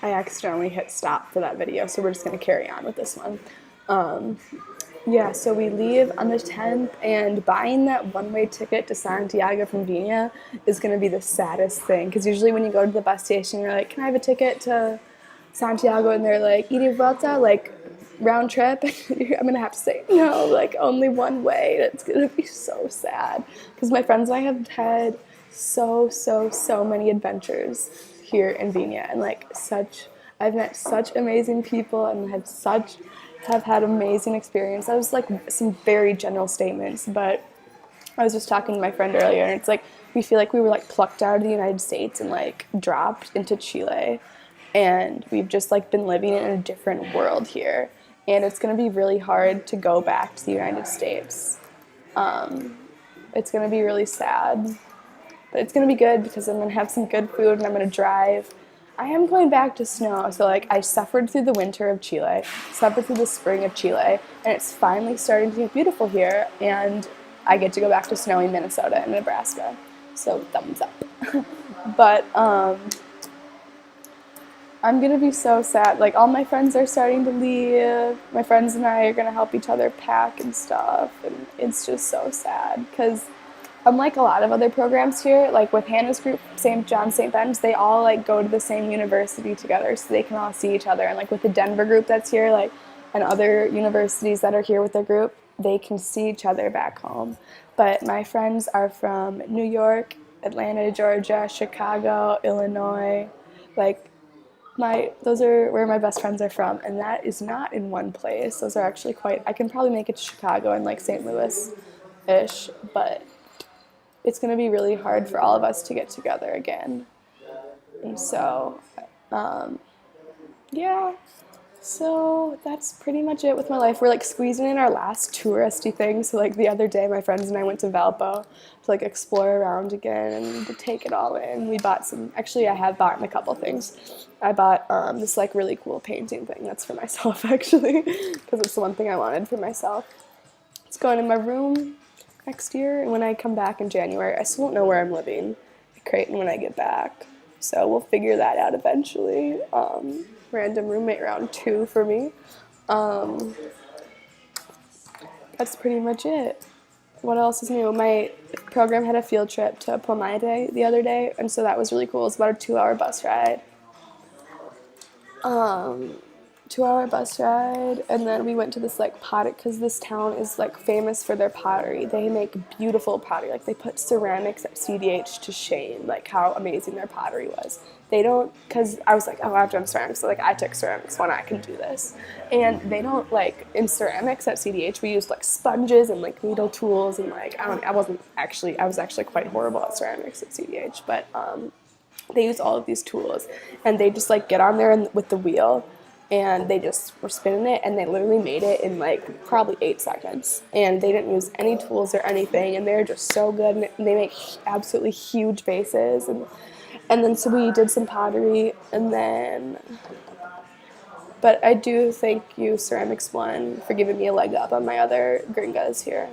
I accidentally hit stop for that video, so we're just going to carry on with this one. Yeah, so we leave on the 10th, and buying that one-way ticket to Santiago from Viña is going to be the saddest thing, because usually when you go to the bus station, you're like, can I have a ticket to Santiago? And they're like, ida y vuelta, like, round trip. I'm going to have to say, no, like, only one way. It's going to be so sad, because my friends and I have had so many adventures here in Viña, and like I've met such amazing people and have had amazing experience. That was like some very general statements, but I was just talking to my friend earlier, and it's like we feel like we were like plucked out of the United States and like dropped into Chile, and we've just like been living in a different world here, and it's going to be really hard to go back to the United States. It's going to be really sad, but it's going to be good because I'm going to have some good food and I'm going to drive. I am going back to snow, so like I suffered through the winter of Chile, suffered through the spring of Chile, and it's finally starting to get beautiful here, and I get to go back to snowy Minnesota and Nebraska, so thumbs up. But I'm gonna be so sad. Like, all my friends are starting to leave. My friends and I are gonna help each other pack and stuff, and it's just so sad because unlike a lot of other programs here, like with Hannah's group, St. John, St. Ben's, they all like go to the same university together, so they can all see each other. And like with the Denver group that's here, like, and other universities that are here with their group, they can see each other back home. But my friends are from New York, Atlanta, Georgia, Chicago, Illinois. Like, those are where my best friends are from, and that is not in one place. Those are actually quite, I can probably make it to Chicago and like St. Louis ish, but it's going to be really hard for all of us to get together again. And so, yeah, so that's pretty much it with my life. We're like squeezing in our last touristy things. So like the other day, my friends and I went to Valpo to like explore around again and to take it all in. We bought some, actually I have bought a couple things. I bought this like really cool painting thing that's for myself actually, because it's the one thing I wanted for myself. It's going in my room next year, and when I come back in January, I still don't know where I'm living at Creighton when I get back, so we'll figure that out eventually. Random roommate round 2 for me. That's pretty much it. What else is new? My program had a field trip to Palmyra the other day, and so that was really cool. It's about a 2-hour bus ride. 2-hour bus ride, and then we went to this like pottery, because this town is like famous for their pottery. They make beautiful pottery. Like, they put ceramics at CDH to shame like how amazing their pottery was. They don't, because I was like, oh, I've done ceramics, so like I took ceramics when I can do this. And they don't, like, in ceramics at CDH we used like sponges and like needle tools, and like I was actually quite horrible at ceramics at CDH, but they use all of these tools, and they just like get on there with the wheel, and they just were spinning it, and they literally made it in like probably 8 seconds, and they didn't use any tools or anything, and they're just so good, and they make absolutely huge vases, and then so we did some pottery, and then, but I do thank you, Ceramics One, for giving me a leg up on my other gringas here.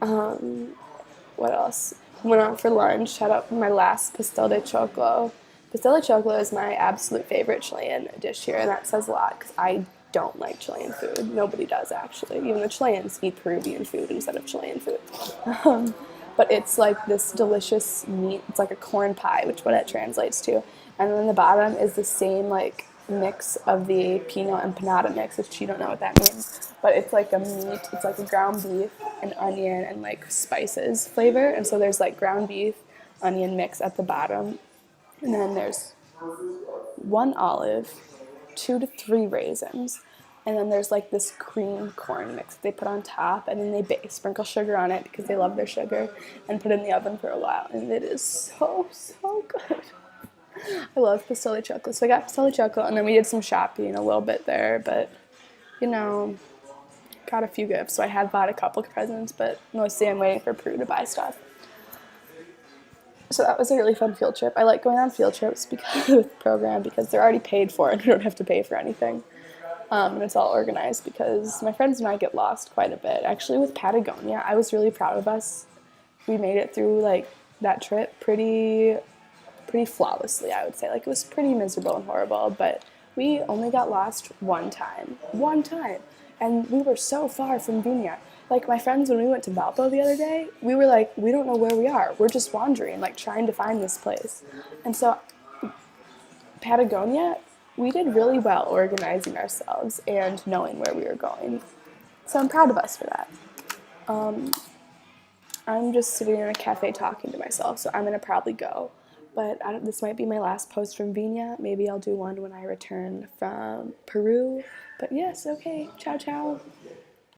What else? Went out for lunch, had up my last pastel de choclo. Pastel de choclo is my absolute favorite Chilean dish here, and that says a lot because I don't like Chilean food. Nobody does, actually. Even the Chileans eat Peruvian food instead of Chilean food. But it's like this delicious meat. It's like a corn pie, which what it translates to. And then the bottom is the same like mix of the Pinot empanada mix, which you don't know what that means. But it's like a meat, it's like a ground beef, and onion, and like spices flavor. And so there's like ground beef, onion mix at the bottom. And then there's 1 olive, 2 to 3 raisins, and then there's like this cream corn mix that they put on top, and then they sprinkle sugar on it because they love their sugar, and put it in the oven for a while, and it is so good. I love pastel de choclo. So I got pastel de choclo, and then we did some shopping a little bit there, but you know, got a few gifts. So I have bought a couple presents, but mostly I'm waiting for Prue to buy stuff. So that was a really fun field trip. I like going on field trips because with the program, because they're already paid for and you don't have to pay for anything. And it's all organized because my friends and I get lost quite a bit. Actually, with Patagonia, I was really proud of us. We made it through like that trip pretty pretty flawlessly, I would say. Like, it was pretty miserable and horrible, but we only got lost one time. One time. And we were so far from Viña. Like, my friends, when we went to Valpo the other day, we were like, we don't know where we are. We're just wandering, like, trying to find this place. And so, Patagonia, we did really well organizing ourselves and knowing where we were going. So I'm proud of us for that. I'm just sitting in a cafe talking to myself, so I'm going to probably go. But this might be my last post from Viña. Maybe I'll do one when I return from Peru. But yes, okay. Ciao, ciao.